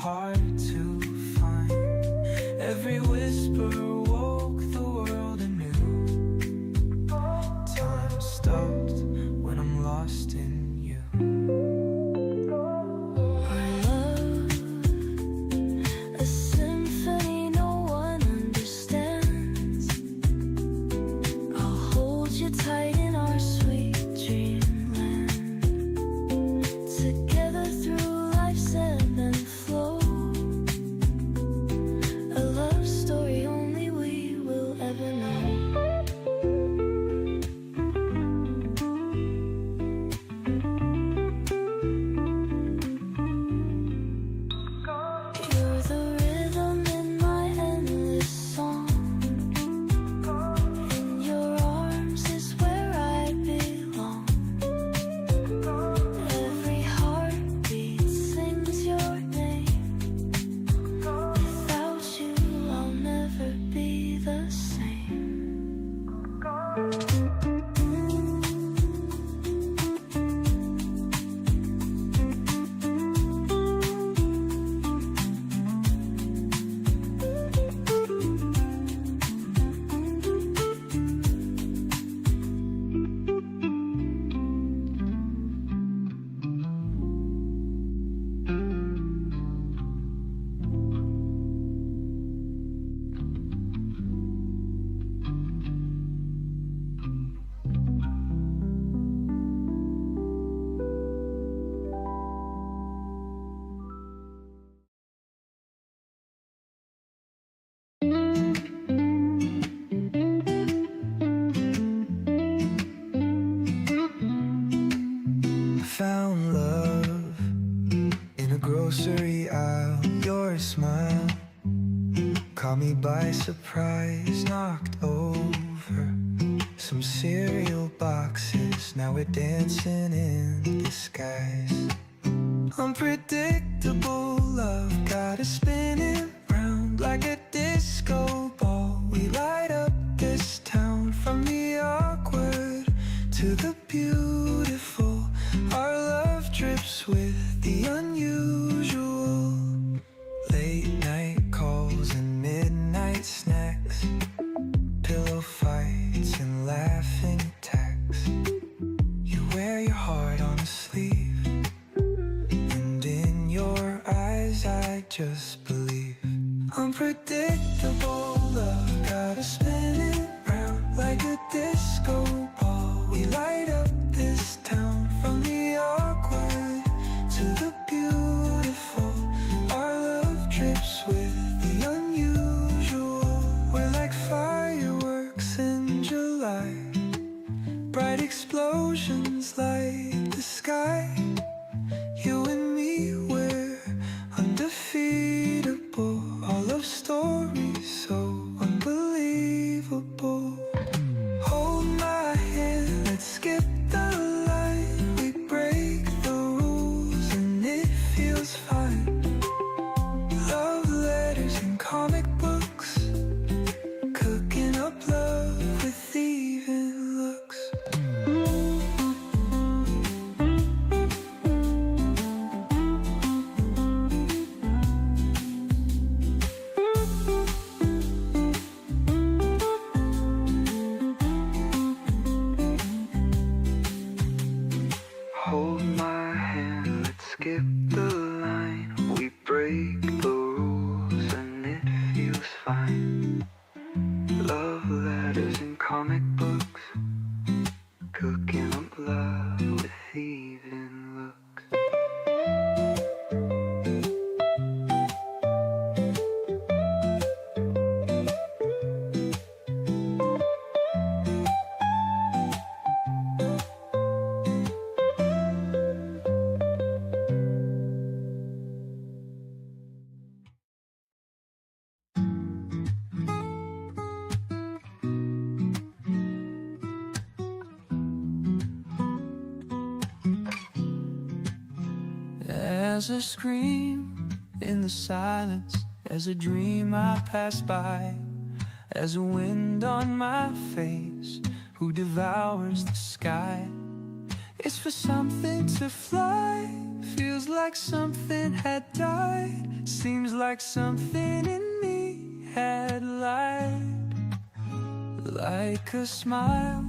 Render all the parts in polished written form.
hard to find. Every whisper woke the world anew. Time stopped when I'm lost in you. Tight in our sweet dreamland, together through life's ebb and flow, a love story only we will ever know. You're the rhythm in my endless song. Found love in a grocery aisle. Your smile caught me by surprise. Knocked over some cereal boxes. Now we're dancing in disguise. Unpredictable love got us spinning round like a disco ball. We light up this town from the awkward to the beautiful. Our love drips with the unusual. Late night calls and midnight snacks, pillow fights and laughing texts. You wear your heart on a sleeve, and in your eyes I just believe. Unpredictable love got us spinning round like a disco ball. We light up this town from the awkward to the beautiful. Our love drips with the unusual. We're like fireworks in July, bright explosions light the sky. You and me, we're undefeatable. Our love story so unbelievable. Hold my hand, let's skip the line. We break the rules and it feels fine. Love letters and comic books, cooking up love with even looks. Hold my hand, let's skip the line. We break the rules and it feels fine. Love letters and comic books, cooking up love with even looks. As a scream in the silence, as a dream I pass by, as a wind on my face who devours the sky. It's for something to fly. Feels like something had died. Seems like something in me had lied. Like a smile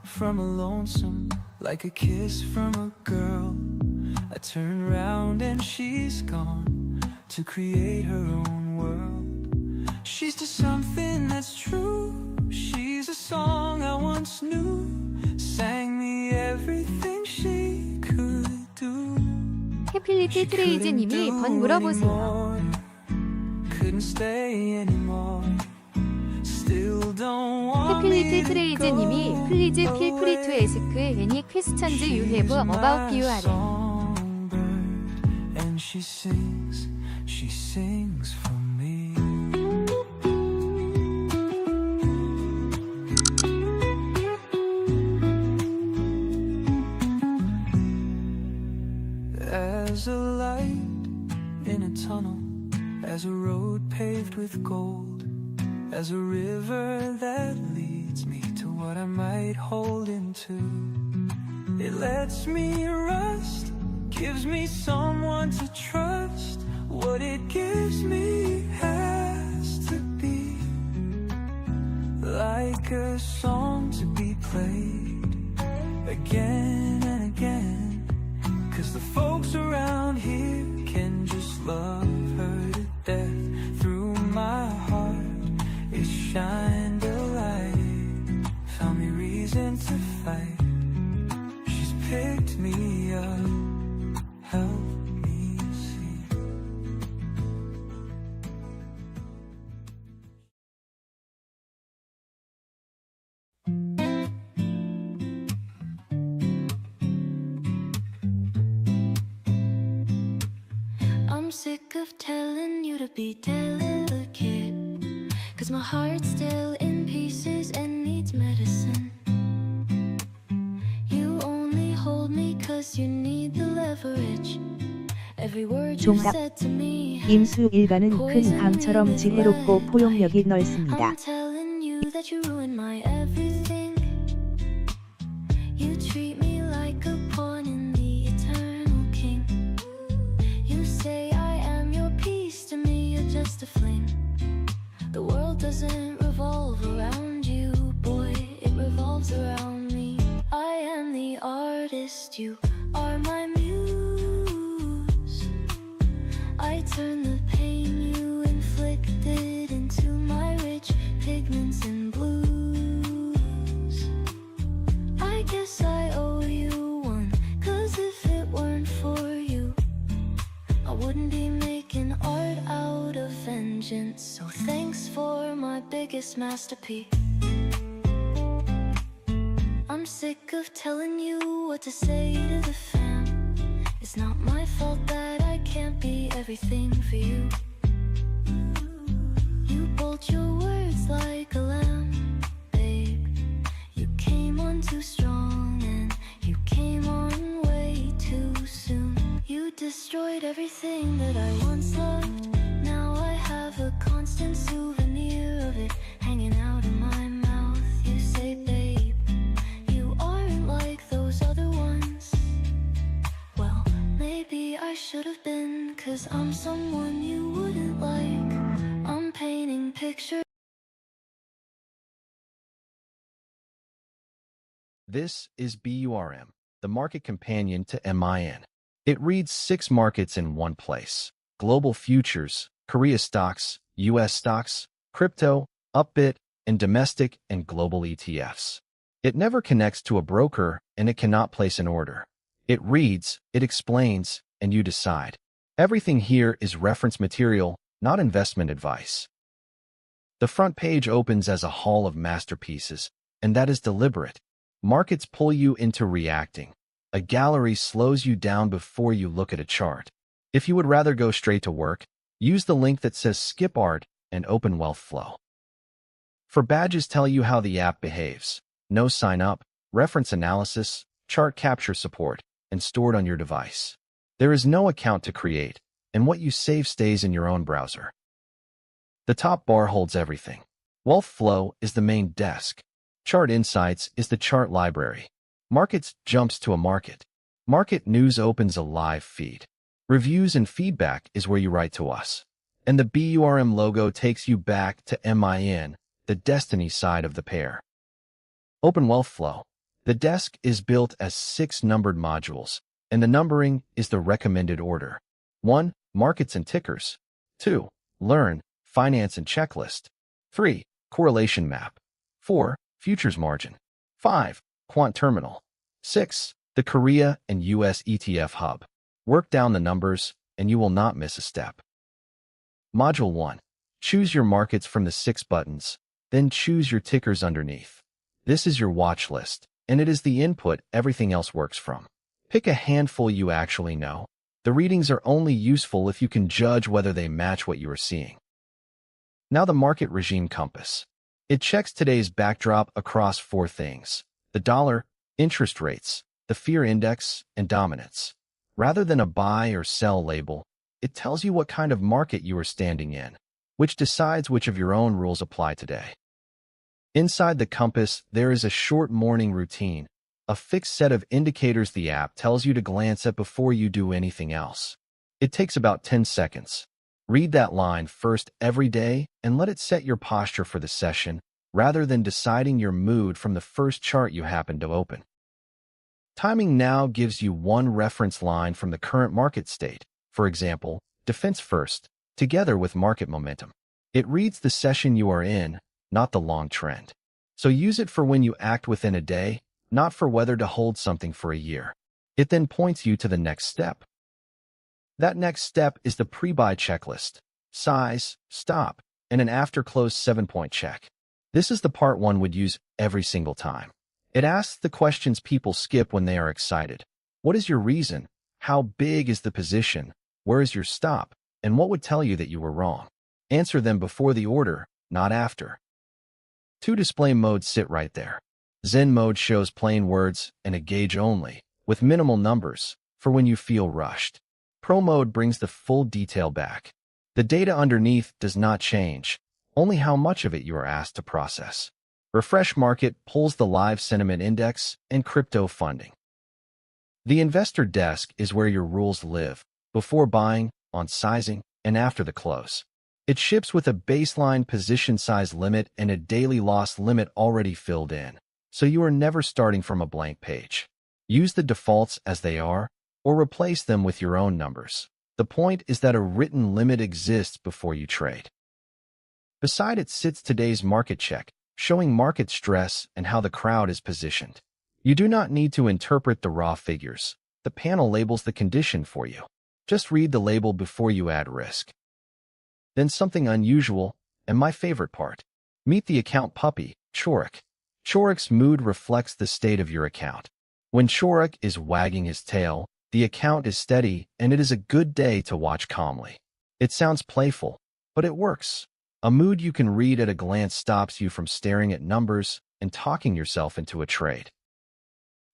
from a lonesome, like a kiss from a girl. I turn round and she's gone to create her own world. She's just something that's true. She's a song I once knew. Sang me everything she could do. 해필리티 트레이즈님이 번 물어보세요. Couldn't stay anymore. Still don't want 해필리티 트레이즈님이 플리즈 feel free to ask any questions you have about you are. And she sings for me. As a light in a tunnel, as a road paved with gold, as a river that leads me to what I might hold into. It lets me rust, gives me someone to trust. What it gives me has to be like a song to be played again and again. 'Cause the folks around here can just love her to death. Through my heart it shined a light, found me reason to fight. She's picked me up, helped me see. I'm sick of telling you to be delicate, 'cause my heart's still in pieces and needs medicine. You only hold me 'cause you need the leverage. Every word you 종답. said to me. 임수 일가는 큰 강처럼 지혜롭고 포용력이 넓습니다. I'm telling you that you ruin my everything. You treat me like a pawn in the eternal king. You say I am your piece, to me you're just a fling. The world doesn't revolve around you, boy, it revolves around me. I am the artist, you are my muse. I turn the pain you inflicted into my rich pigments and blues. I guess I owe you one, 'cause if it weren't for you, I wouldn't be making art out of vengeance. So thanks for my biggest masterpiece. I'm sick of telling you what to say to the fam. It's not my fault that I can't be everything for you. You bolt your words like a lamb, babe. You came on too strong and you came on way too soon. You destroyed everything that I once loved. Now I have a constant souvenir of it hanging out in my mouth. You say, babe, you aren't like those other ones. Well, maybe I should have been, 'cause I'm someone you wouldn't like. I'm painting pictures. This is BURM, the market companion to MIN. It reads 6 markets in one place: global futures, Korea stocks, US stocks, crypto, Upbit, and domestic and global ETFs. It never connects to a broker, and it cannot place an order. It reads, it explains, and you decide. Everything here is reference material, not investment advice. The front page opens as a hall of masterpieces, and that is deliberate. Markets pull you into reacting. A gallery slows you down before you look at a chart. If you would rather go straight to work, use the link that says Skip Art and open Wealth Flow. For badges tell you how the app behaves. No sign up, reference analysis, chart capture support, and stored on your device. There is no account to create, and what you save stays in your own browser. The top bar holds everything. Wealth Flow is the main desk. Chart Insights is the chart library. Markets jumps to a market. Market news opens a live feed. Reviews and feedback is where you write to us. And the BURM logo takes you back to MIN, the destiny side of the pair. Open Wealth Flow. The desk is built as 6 numbered modules, and the numbering is the recommended order. 1. Markets and tickers. 2. Learn, finance and checklist. 3. Correlation map. 4. Futures margin. 5. Quant terminal. 6. The Korea and US ETF hub. Work down the numbers, and you will not miss a step. Module 1. Choose your markets from the 6 buttons, then choose your tickers underneath. This is your watch list, and it is the input everything else works from. Pick a handful you actually know. The readings are only useful if you can judge whether they match what you are seeing. Now the market regime compass. It checks today's backdrop across 4 things: the dollar, interest rates, the fear index, and dominance. Rather than a buy or sell label, it tells you what kind of market you are standing in, which decides which of your own rules apply today. Inside the compass, there is a short morning routine, a fixed set of indicators the app tells you to glance at before you do anything else. It takes about 10 seconds. Read that line first every day and let it set your posture for the session, rather than deciding your mood from the first chart you happen to open. Timing now gives you one reference line from the current market state, for example, defense first, together with market momentum. It reads the session you are in, not the long trend. So use it for when you act within a day, not for whether to hold something for a year. It then points you to the next step. That next step is the pre-buy checklist, size, stop, and an after-close 7-point check. This is the part one would use every single time. It asks the questions people skip when they are excited. What is your reason? How big is the position? Where is your stop? And what would tell you that you were wrong? Answer them before the order, not after. 2 display modes sit right there. Zen mode shows plain words and a gauge only, with minimal numbers, for when you feel rushed. Pro mode brings the full detail back. The data underneath does not change, only how much of it you are asked to process. Refresh Market pulls the live sentiment index and crypto funding. The investor desk is where your rules live, before buying, on sizing, and after the close. It ships with a baseline position size limit and a daily loss limit already filled in, so you are never starting from a blank page. Use the defaults as they are, or replace them with your own numbers. The point is that a written limit exists before you trade. Beside it sits today's market check, showing market stress and how the crowd is positioned. You do not need to interpret the raw figures. The panel labels the condition for you. Just read the label before you add risk. Then something unusual, and my favorite part. Meet the account puppy, Chorik. Chorik's mood reflects the state of your account. When Chorik is wagging his tail, the account is steady and it is a good day to watch calmly. It sounds playful, but it works. A mood you can read at a glance stops you from staring at numbers and talking yourself into a trade.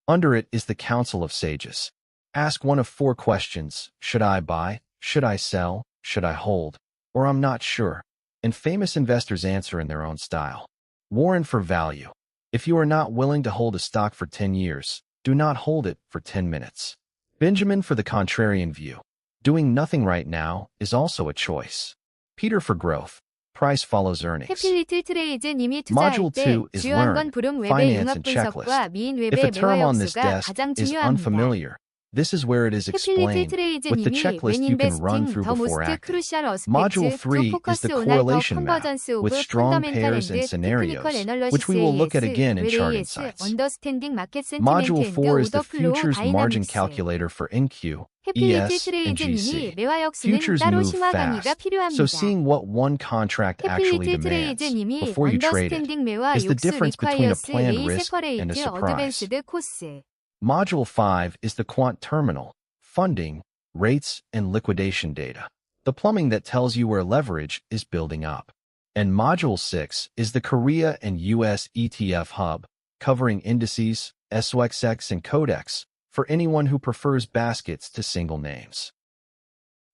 Under it is the Council of Sages. Ask one of 4 questions: should I buy, should I sell, should I hold, or I'm not sure, and famous investors answer in their own style. Warren for value. If you are not willing to hold a stock for 10 years, do not hold it for 10 minutes. Benjamin for the contrarian view. Doing nothing right now is also a choice. Peter for growth. Price follows earnings. 해필리트 트레이즈님이 투자할 Module 때 2 is 주요한 건 learn, 브록 웹의 finance 융합 and 분석과 checklist. 미인 If a 웹의 term 매화 on this 역수가 desk 가장 is 중요합니다. unfamiliar, this is where it is explained, with the 해필리트 checklist 트레이즈님이 you can 웬 run 인베스팅 through 더 before 모스트 acting. 크루셜 어스펙트 Module 투 3 is 포커스 the 온할 더 correlation map, 컨버전스 with 오브 strong 펀더멘탈 pairs and 앤드 scenarios, 테크니컬 which we will look at again in chart 웨레이에스 insights. 언더스탠딩 마켓 센티멘트 Module 앤드 4 is the 오더 플로우 futures margin 다이나믹스. calculator for NQ, 해필리트 ES, and 트레이즈님이 GC. 매화 역수는 Futures 따로 move 심화 강의가 fast, 필요합니다. so seeing what one contract actually 해필리트 demands 트레이즈님이 before you trade it 언더스탠딩 매화 is the 육수 difference between a 리콰이어스 planned 레이 risk and a 세퍼레이트 surprise. 어드밴스드 코스. Module 5 is the quant terminal, funding, rates, and liquidation data, the plumbing that tells you where leverage is building up. And Module 6 is the Korea and US ETF hub, covering indices, SOXX, and Codex for anyone who prefers baskets to single names.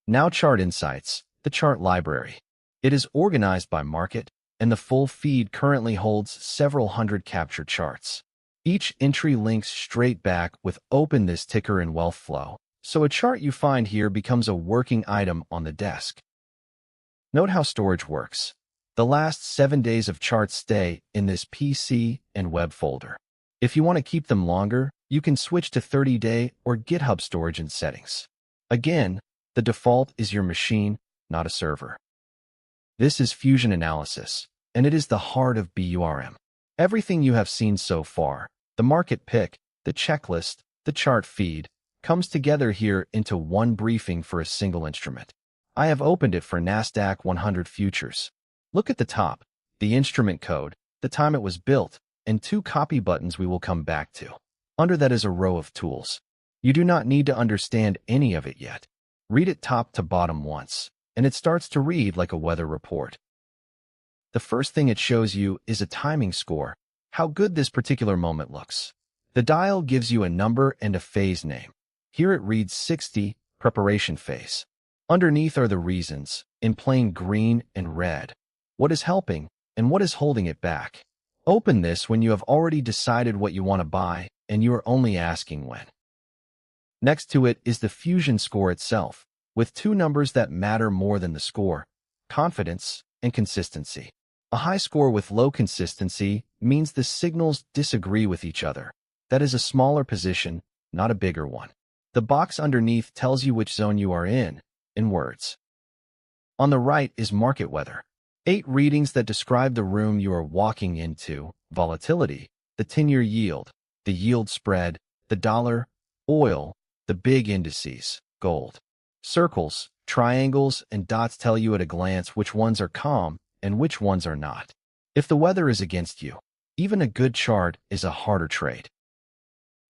Now Chart Insights, the chart library. It is organized by market, and the full feed currently holds several hundred captured charts. Each entry links straight back with open this ticker in wealth flow, so a chart you find here becomes a working item on the desk. Note how storage works. The last 7 days of charts stay in this PC and web folder. If you want to keep them longer, you can switch to 30-day or GitHub storage in settings. Again, the default is your machine, not a server. This is Fusion Analysis, and it is the heart of BURM. Everything you have seen so far, the market pick, the checklist, the chart feed, comes together here into one briefing for a single instrument. I have opened it for NASDAQ 100 futures. Look at the top, the instrument code, the time it was built, and 2 copy buttons we will come back to. Under that is a row of tools. You do not need to understand any of it yet. Read it top to bottom once, and it starts to read like a weather report. The first thing it shows you is a timing score, how good this particular moment looks. The dial gives you a number and a phase name. Here it reads 60, preparation phase. Underneath are the reasons, in plain green and red. What is helping, and what is holding it back? Open this when you have already decided what you want to buy, and you are only asking when. Next to it is the Fusion score itself, with 2 numbers that matter more than the score: confidence and consistency. A high score with low consistency means the signals disagree with each other. That is a smaller position, not a bigger one. The box underneath tells you which zone you are in words. On the right is market weather. 8 readings that describe the room you are walking into: volatility, the 10-year yield, the yield spread, the dollar, oil, the big indices, gold. Circles, triangles, and dots tell you at a glance which ones are calm and which ones are not. If the weather is against you, even a good chart is a harder trade.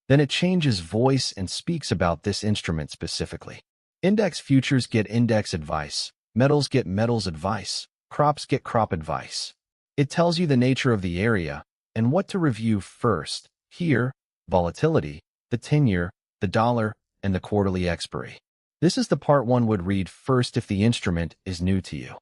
Then it changes voice and speaks about this instrument specifically. Index futures get index advice, metals get metals advice, crops get crop advice. It tells you the nature of the area and what to review first. Here, volatility, the 10-year, the dollar, and the quarterly expiry. This is the part one would read first if the instrument is new to you.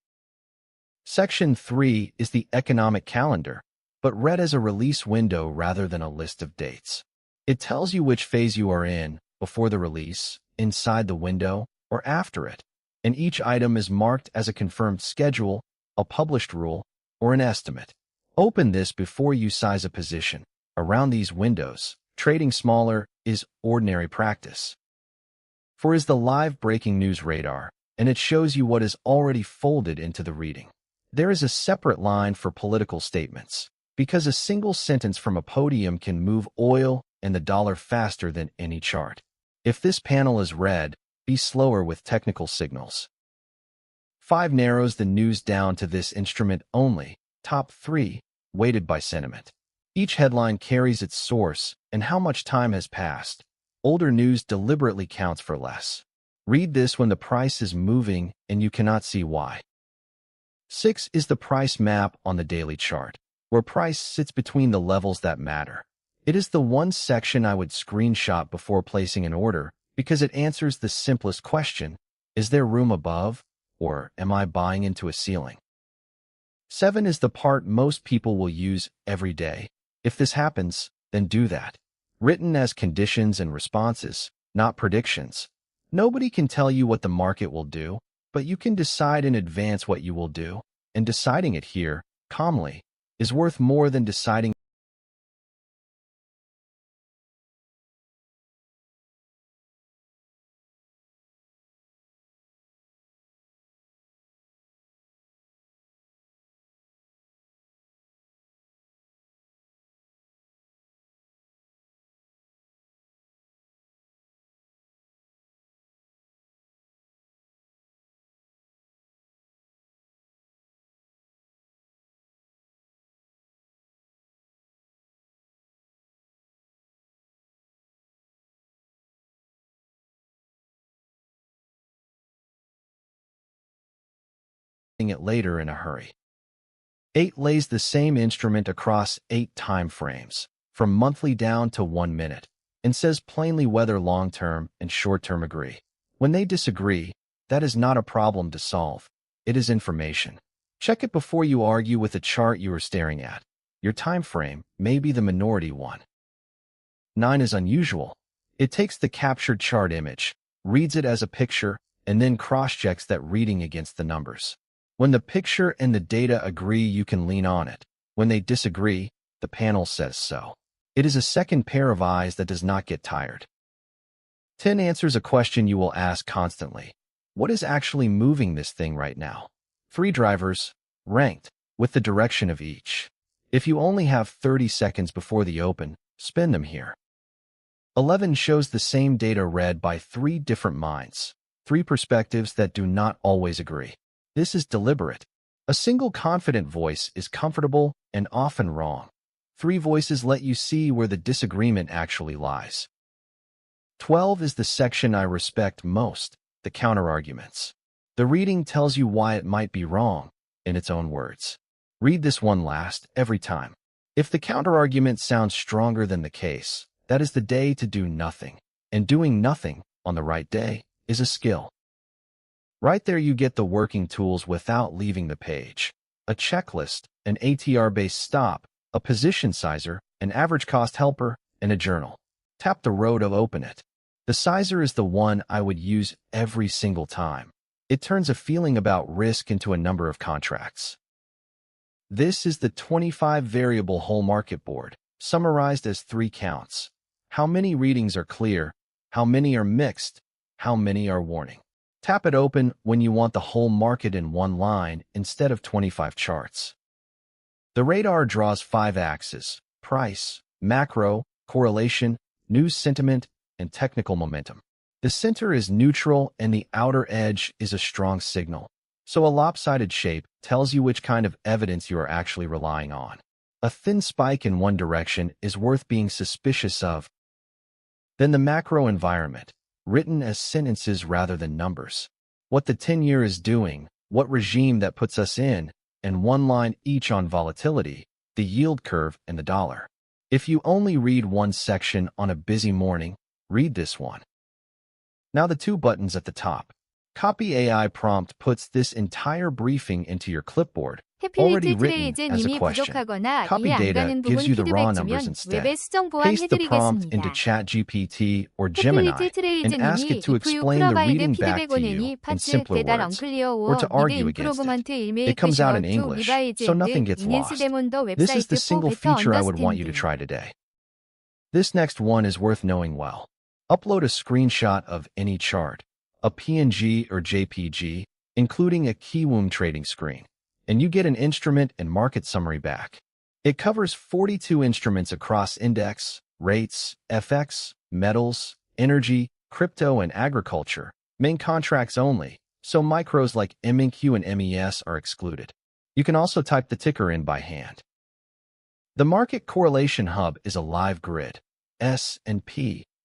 Section 3 is the economic calendar, but read as a release window rather than a list of dates. It tells you which phase you are in, before the release, inside the window, or after it, and each item is marked as a confirmed schedule, a published rule, or an estimate. Open this before you size a position. Around these windows, trading smaller is ordinary practice. For is the live breaking news radar, and it shows you what is already folded into the reading. There is a separate line for political statements, because a single sentence from a podium can move oil and the dollar faster than any chart. If this panel is red, be slower with technical signals. 5 narrows the news down to this instrument only, top 3, weighted by sentiment. Each headline carries its source and how much time has passed. Older news deliberately counts for less. Read this when the price is moving and you cannot see why. 6 is the price map on the daily chart, where price sits between the levels that matter. It is the one section I would screenshot before placing an order because it answers the simplest question: is there room above, or am I buying into a ceiling? 7 is the part most people will use every day. If this happens, then do that. Written as conditions and responses, not predictions. Nobody can tell you what the market will do, but you can decide in advance what you will do, and deciding it here, calmly, is worth more than deciding it later in a hurry. 8 lays the same instrument across 8 time frames, from monthly down to 1 minute, and says plainly whether long-term and short-term agree. When they disagree, that is not a problem to solve. It is information. Check it before you argue with the chart you are staring at. Your time frame may be the minority one. 9 is unusual. It takes the captured chart image, reads it as a picture, and then cross-checks that reading against the numbers. When the picture and the data agree, you can lean on it. When they disagree, the panel says so. It is a second pair of eyes that does not get tired. 10 answers a question you will ask constantly. What is actually moving this thing right now? 3 drivers, ranked, with the direction of each. If you only have 30 seconds before the open, spend them here. 11 shows the same data read by 3 different minds, 3 perspectives that do not always agree. This is deliberate. A single confident voice is comfortable and often wrong. 3 voices let you see where the disagreement actually lies. 12 is the section I respect most, the counterarguments. The reading tells you why it might be wrong, in its own words. Read this one last, every time. If the counterargument sounds stronger than the case, that is the day to do nothing. And doing nothing, on the right day, is a skill. Right there you get the working tools without leaving the page. A checklist, an ATR-based stop, a position sizer, an average cost helper, and a journal. Tap the row to open it. The sizer is the one I would use every single time. It turns a feeling about risk into a number of contracts. This is the 25 variable whole market board, summarized as 3 counts. How many readings are clear? How many are mixed? How many are warning? Tap it open when you want the whole market in one line instead of 25 charts. The radar draws 5 axes: price, macro, correlation, news sentiment, and technical momentum. The center is neutral and the outer edge is a strong signal. So a lopsided shape tells you which kind of evidence you are actually relying on. A thin spike in one direction is worth being suspicious of. Then the macro environment, written as sentences rather than numbers. What the 10-year is doing, what regime that puts us in, and 1 line each on volatility, the yield curve, and the dollar. If you only read one section on a busy morning, read this one. Now the 2 buttons at the top. Copy AI prompt puts this entire briefing into your clipboard, already 해필리트 written 트레이즈는 as a 이미 question. 부족하거나 Copy 이해 안 data 가는 gives 부분 you the raw 피드백 numbers 주면 instead. 웹에 수정 Paste the prompt into 보완해드리겠습니다. ChatGPT or Gemini 해필리트 and ask 트레이즈님이 it to if you explain the provide reading back 피드백 to you 원인이 in 파츠 simpler 대달 words, 언클리어 or to 우어 니드 argue against it. 임프로브먼트 일메이크 It comes out in 시월 투 English, 리바이즈 so nothing 앤드 gets 인핸스 lost. 데몬더 This is 웹사이트 the 포 single 베터 feature I would want you to 언더스탠딩. try today. This next one is worth knowing well. Upload a screenshot of any chart, a PNG or JPG, including a Kiwoom trading screen, and you get an instrument and market summary back. It covers 42 instruments across index, rates, FX, metals, energy, crypto, and agriculture, main contracts only, so micros like MEQ and MES are excluded. You can also type the ticker in by hand. The Market Correlation Hub is a live grid, S&P,